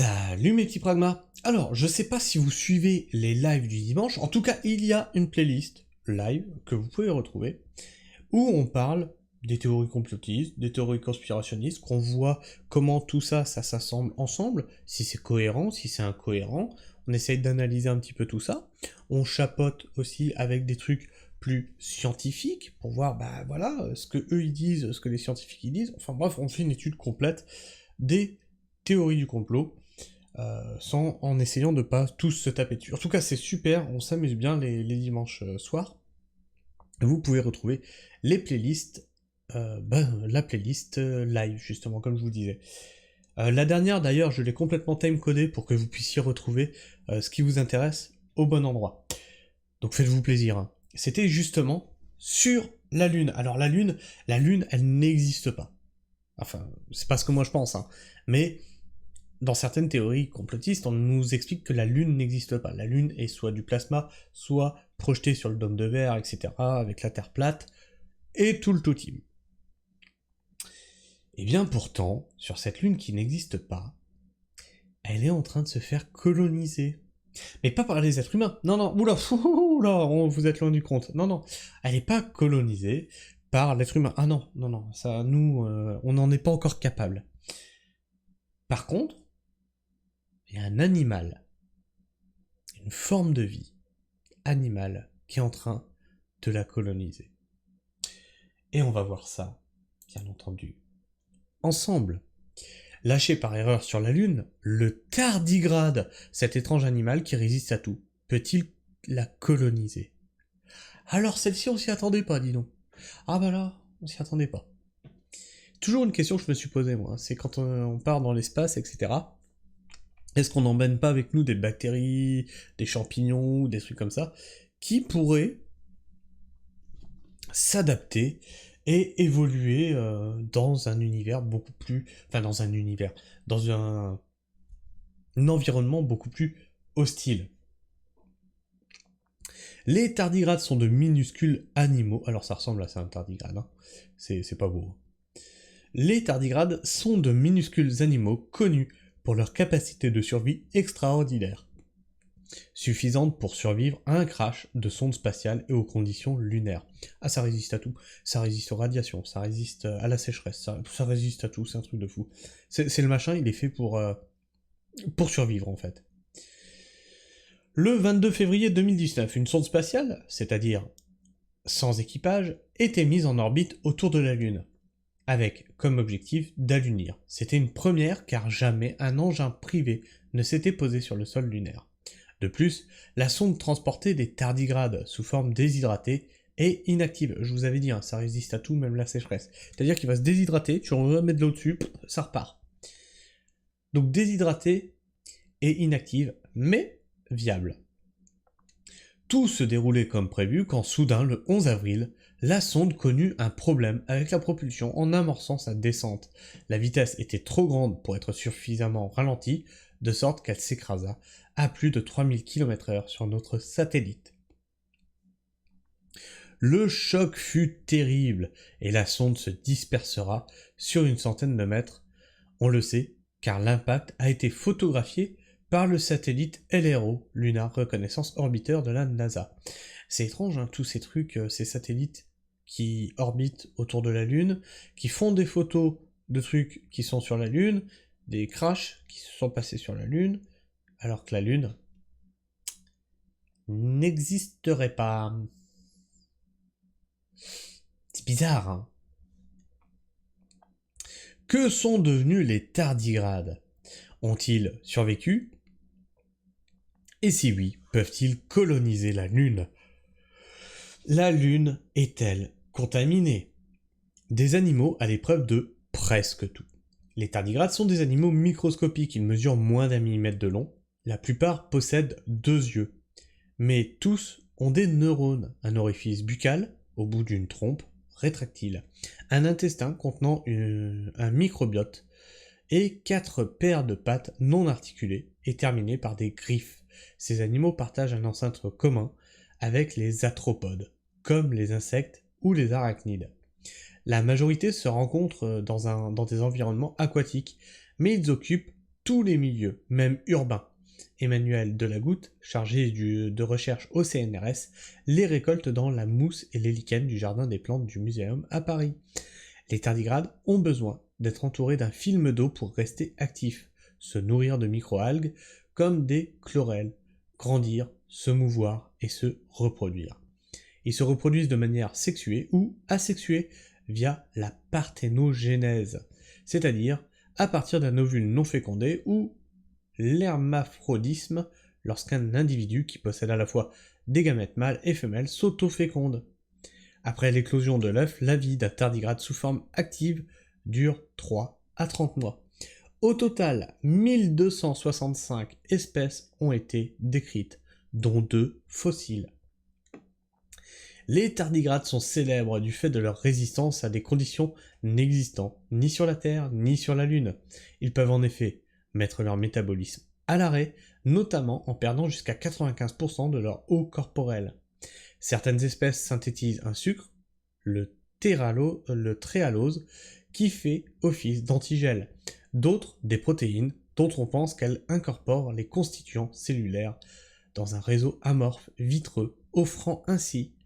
Salut mes petits pragmas. Alors, je sais pas si vous suivez les lives du dimanche, en tout cas, il y a une playlist live que vous pouvez retrouver, où on parle des théories complotistes, des théories conspirationnistes, qu'on voit comment tout ça, ça s'assemble ensemble, si c'est cohérent, si c'est incohérent, on essaye d'analyser un petit peu tout ça, on chapote aussi avec des trucs plus scientifiques, pour voir, bah voilà, ce que eux ils disent, ce que les scientifiques ils disent, enfin bref, on fait une étude complète des théories du complot, en essayant de pas tous se taper dessus. En tout cas, c'est super, on s'amuse bien les dimanches soirs. Vous pouvez retrouver les playlists, la playlist live, justement, comme je vous disais. La dernière, d'ailleurs, je l'ai complètement time-codée pour que vous puissiez retrouver ce qui vous intéresse au bon endroit. Donc faites-vous plaisir. Hein. C'était justement sur la Lune. Alors la Lune, elle n'existe pas. Enfin, c'est pas ce que moi je pense, hein. Mais dans certaines théories complotistes, on nous explique que la Lune n'existe pas. La Lune est soit du plasma, soit projetée sur le dôme de verre, etc., avec la Terre plate, et tout le totim. Et bien pourtant, sur cette Lune qui n'existe pas, elle est en train de se faire coloniser. Mais pas par les êtres humains. Non, non, oula, vous êtes loin du compte. Non, non, elle n'est pas colonisée par l'être humain. Ah non, non, non, ça, nous, on n'en est pas encore capable. Par contre, il y a un animal, une forme de vie animale qui est en train de la coloniser. Et on va voir ça, bien entendu, ensemble. Lâché par erreur sur la Lune, le tardigrade, cet étrange animal qui résiste à tout, peut-il la coloniser? Alors celle-ci, on s'y attendait pas, dis donc. Ah bah là, on s'y attendait pas. Toujours une question que je me suis posée, moi, c'est quand on part dans l'espace, etc., est-ce qu'on n'emmène pas avec nous des bactéries, des champignons, des trucs comme ça, qui pourraient s'adapter et évoluer dans un univers beaucoup plus... Enfin, dans un environnement beaucoup plus hostile. Les tardigrades sont de minuscules animaux. Alors ça ressemble à ça, un tardigrade, hein. C'est pas beau. Les tardigrades sont de minuscules animaux connus pour leur capacité de survie extraordinaire, suffisante pour survivre à un crash de sonde spatiale et aux conditions lunaires. Ah, ça résiste à tout. Ça résiste aux radiations, ça résiste à la sécheresse, ça résiste à tout, c'est un truc de fou. C'est le machin, il est fait pour survivre, en fait. Le 22 février 2019, une sonde spatiale, c'est-à-dire sans équipage, était mise en orbite autour de la Lune, avec comme objectif d'allunir. C'était une première car jamais un engin privé ne s'était posé sur le sol lunaire. De plus, la sonde transportait des tardigrades sous forme déshydratée et inactive. Je vous avais dit, hein, ça résiste à tout, même la sécheresse. C'est-à-dire qu'il va se déshydrater, tu remets de l'eau dessus, ça repart. Donc déshydraté et inactive, mais viable. Tout se déroulait comme prévu quand soudain, le 11 avril, la sonde connut un problème avec la propulsion en amorçant sa descente. La vitesse était trop grande pour être suffisamment ralentie, de sorte qu'elle s'écrasa à plus de 3000 km/h sur notre satellite. Le choc fut terrible et la sonde se dispersera sur une centaine de mètres. On le sait, car l'impact a été photographié par le satellite LRO, Lunar Reconnaissance Orbiter de la NASA. C'est étrange, hein, tous ces trucs, ces satellites qui orbitent autour de la Lune, qui font des photos de trucs qui sont sur la Lune, des crashs qui se sont passés sur la Lune, alors que la Lune n'existerait pas. C'est bizarre, hein. Que sont devenus les tardigrades? Ont-ils survécu? Et si oui, peuvent-ils coloniser la Lune? La Lune est-elle contaminée? Des animaux à l'épreuve de presque tout. Les tardigrades sont des animaux microscopiques, ils mesurent moins d'1 millimètre de long. La plupart possèdent 2 yeux, mais tous ont des neurones, un orifice buccal au bout d'une trompe rétractile, un intestin contenant un microbiote et 4 paires de pattes non articulées et terminées par des griffes. Ces animaux partagent un ancêtre commun avec les arthropodes, comme les insectes ou les arachnides. La majorité se rencontre dans des environnements aquatiques, mais ils occupent tous les milieux, même urbains. Emmanuel Delagoutte, chargé de recherche au CNRS, les récolte dans la mousse et les lichens du jardin des plantes du Muséum à Paris. Les tardigrades ont besoin d'être entourés d'un film d'eau pour rester actifs, se nourrir de microalgues comme des chlorelles, grandir, se mouvoir et se reproduire. Ils se reproduisent de manière sexuée ou asexuée via la parthénogénèse, c'est-à-dire à partir d'un ovule non fécondé ou l'hermaphrodisme lorsqu'un individu qui possède à la fois des gamètes mâles et femelles s'autoféconde. Après l'éclosion de l'œuf, la vie d'un tardigrade sous forme active dure 3 à 30 mois. Au total, 1265 espèces ont été décrites, dont 2 fossiles. Les tardigrades sont célèbres du fait de leur résistance à des conditions n'existant ni sur la Terre ni sur la Lune. Ils peuvent en effet mettre leur métabolisme à l'arrêt, notamment en perdant jusqu'à 95% de leur eau corporelle. Certaines espèces synthétisent un sucre, le tréhalose, qui fait office d'antigel. D'autres, des protéines, dont on pense qu'elles incorporent les constituants cellulaires dans un réseau amorphe vitreux, offrant ainsi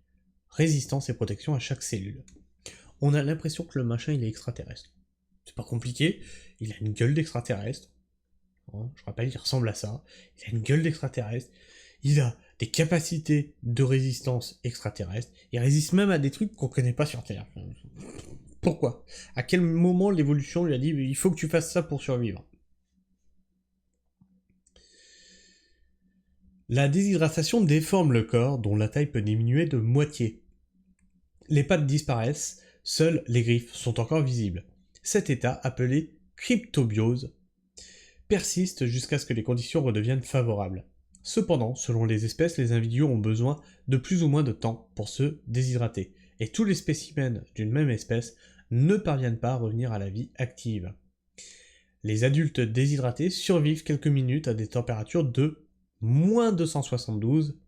résistance et protection à chaque cellule. On a l'impression que le machin il est extraterrestre. C'est pas compliqué, il a une gueule d'extraterrestre. Je rappelle, il ressemble à ça. Il a une gueule d'extraterrestre. Il a des capacités de résistance extraterrestres. Il résiste même à des trucs qu'on connaît pas sur Terre. Pourquoi ? À quel moment l'évolution lui a dit il faut que tu fasses ça pour survivre ? La déshydratation déforme le corps, dont la taille peut diminuer de moitié. Les pattes disparaissent, seules les griffes sont encore visibles. Cet état, appelé cryptobiose, persiste jusqu'à ce que les conditions redeviennent favorables. Cependant, selon les espèces, les individus ont besoin de plus ou moins de temps pour se déshydrater, et tous les spécimens d'une même espèce ne parviennent pas à revenir à la vie active. Les adultes déshydratés survivent quelques minutes à des températures de moins 272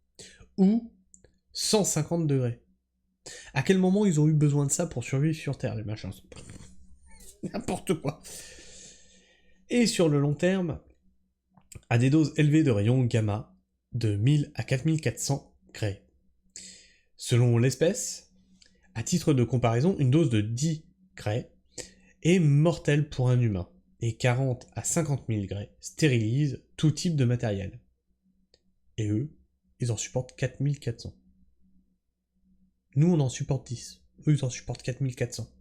ou 150 degrés. À quel moment ils ont eu besoin de ça pour survivre sur Terre, les machins ? N'importe quoi. Et sur le long terme, à des doses élevées de rayons gamma, de 1000 à 4400 Gray. Selon l'espèce, à titre de comparaison, une dose de 10 Gray est mortelle pour un humain, et 40 à 50 000 Gray stérilisent tout type de matériel. Et eux, ils en supportent 4400. Nous, on en supporte 10. Eux, ils en supportent 4400.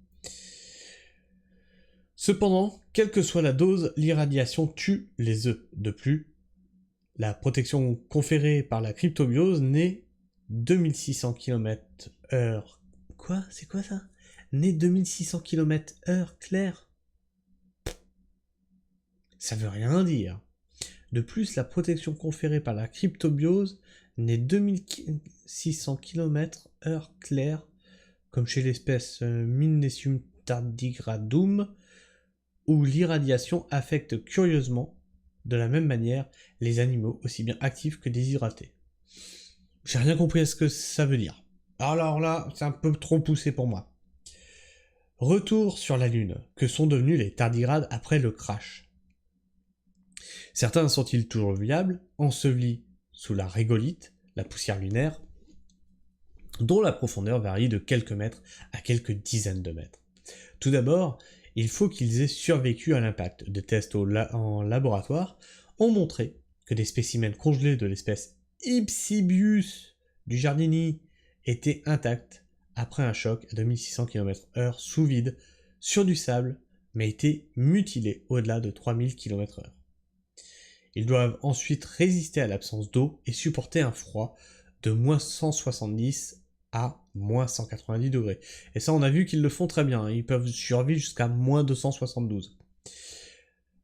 Cependant, quelle que soit la dose, l'irradiation tue les œufs. De plus, la protection conférée par la cryptobiose n'est 2600 km/h. Quoi ? C'est quoi ça ? N'est 2600 km/h clair ? Ça veut rien dire. De plus, la protection conférée par la cryptobiose n'est 2600 km/h clair, comme chez l'espèce Mynnesium tardigradum, où l'irradiation affecte curieusement, de la même manière, les animaux aussi bien actifs que déshydratés. J'ai rien compris à ce que ça veut dire. Alors là, c'est un peu trop poussé pour moi. Retour sur la Lune. Que sont devenus les tardigrades après le crash ? Certains sont-ils toujours viables, ensevelis sous la régolithe, la poussière lunaire, dont la profondeur varie de quelques mètres à quelques dizaines de mètres. Tout d'abord, il faut qu'ils aient survécu à l'impact. Des tests en laboratoire ont montré que des spécimens congelés de l'espèce Ipsibius du Giardini étaient intacts après un choc à 2600 km/h sous vide sur du sable, mais étaient mutilés au-delà de 3000 km/h. Ils doivent ensuite résister à l'absence d'eau et supporter un froid de moins 170 à moins 190 degrés. Et ça, on a vu qu'ils le font très bien. Ils peuvent survivre jusqu'à moins 272.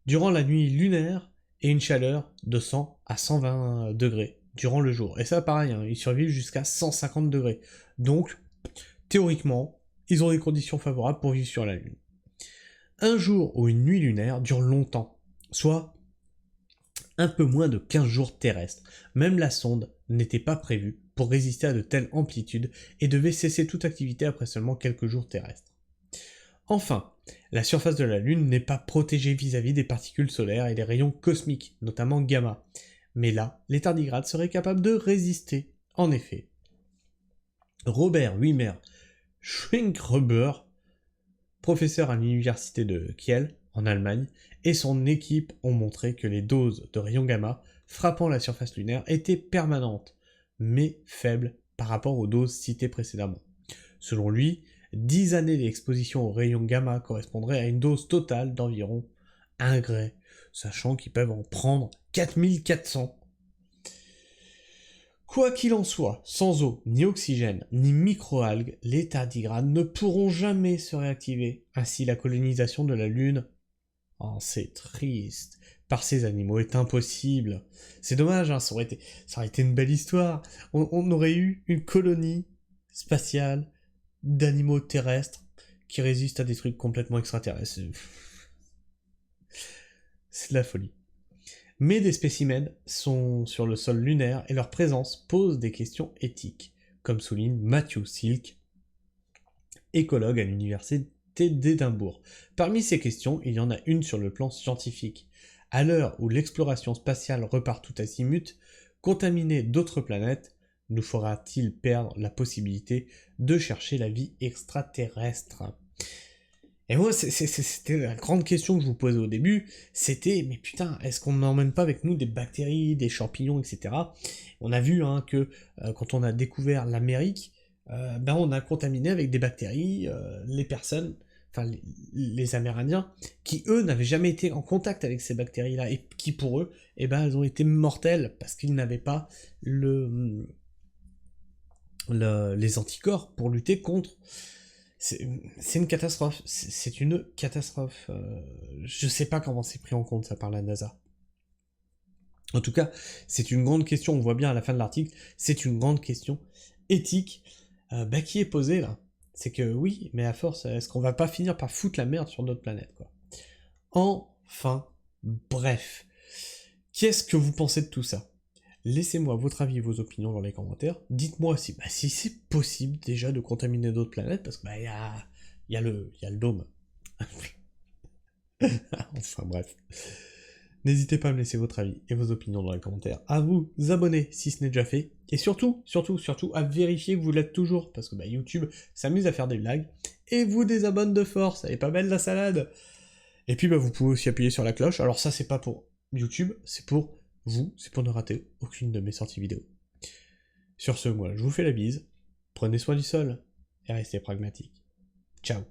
Durant la nuit lunaire et une chaleur de 100 à 120 degrés durant le jour. Et ça, pareil, ils survivent jusqu'à 150 degrés. Donc, théoriquement, ils ont des conditions favorables pour vivre sur la Lune. Un jour ou une nuit lunaire dure longtemps, soit un peu moins de 15 jours terrestres. Même la sonde n'était pas prévue pour résister à de telles amplitudes et devait cesser toute activité après seulement quelques jours terrestres. Enfin, la surface de la Lune n'est pas protégée vis-à-vis des particules solaires et des rayons cosmiques, notamment gamma. Mais là, les tardigrades seraient capables de résister. En effet, Robert Wimmer Schwenkgruber, professeur à l'université de Kiel, en Allemagne, et son équipe ont montré que les doses de rayons gamma frappant la surface lunaire étaient permanentes, mais faibles par rapport aux doses citées précédemment. Selon lui, 10 années d'exposition aux rayons gamma correspondraient à une dose totale d'environ 1 Gray, sachant qu'ils peuvent en prendre 4400. Quoi qu'il en soit, sans eau, ni oxygène, ni microalgues, les tardigrades ne pourront jamais se réactiver. Ainsi, la colonisation de la Lune, oh c'est triste, par ces animaux est impossible. C'est dommage, hein, ça aurait été une belle histoire. On aurait eu une colonie spatiale d'animaux terrestres qui résistent à des trucs complètement extraterrestres. C'est de la folie. Mais des spécimens sont sur le sol lunaire et leur présence pose des questions éthiques, comme souligne Matthew Silk, écologue à l'université d'Édimbourg. Parmi ces questions, il y en a une sur le plan scientifique. À l'heure où l'exploration spatiale repart tout azimut, contaminer d'autres planètes nous fera-t-il perdre la possibilité de chercher la vie extraterrestre ? Et moi, c'était la grande question que je vous posais au début, c'était, mais putain, est-ce qu'on n'emmène pas avec nous des bactéries, des champignons, etc. On a vu hein, que quand on a découvert l'Amérique, on a contaminé avec des bactéries les personnes, enfin les Amérindiens, qui eux n'avaient jamais été en contact avec ces bactéries-là, et qui pour eux, elles ont été mortelles, parce qu'ils n'avaient pas les anticorps pour lutter contre. C'est une catastrophe, c'est une catastrophe. Je sais pas comment c'est pris en compte ça par la NASA. En tout cas, c'est une grande question, on voit bien à la fin de l'article, c'est une grande question éthique qui est posée là. C'est que oui, mais à force, est-ce qu'on va pas finir par foutre la merde sur notre planète, quoi. Enfin, bref. Qu'est-ce que vous pensez de tout ça ? Laissez-moi votre avis et vos opinions dans les commentaires. Dites-moi si c'est possible déjà de contaminer d'autres planètes, parce que y a le dôme. Enfin bref. N'hésitez pas à me laisser votre avis et vos opinions dans les commentaires, à vous abonner si ce n'est déjà fait, et surtout, à vérifier que vous l'êtes toujours, parce que YouTube s'amuse à faire des blagues, et vous désabonne de force, elle est pas belle la salade. Et puis vous pouvez aussi appuyer sur la cloche, alors ça c'est pas pour YouTube, c'est pour vous, c'est pour ne rater aucune de mes sorties vidéo. Sur ce, moi, je vous fais la bise, prenez soin du sol, et restez pragmatiques. Ciao.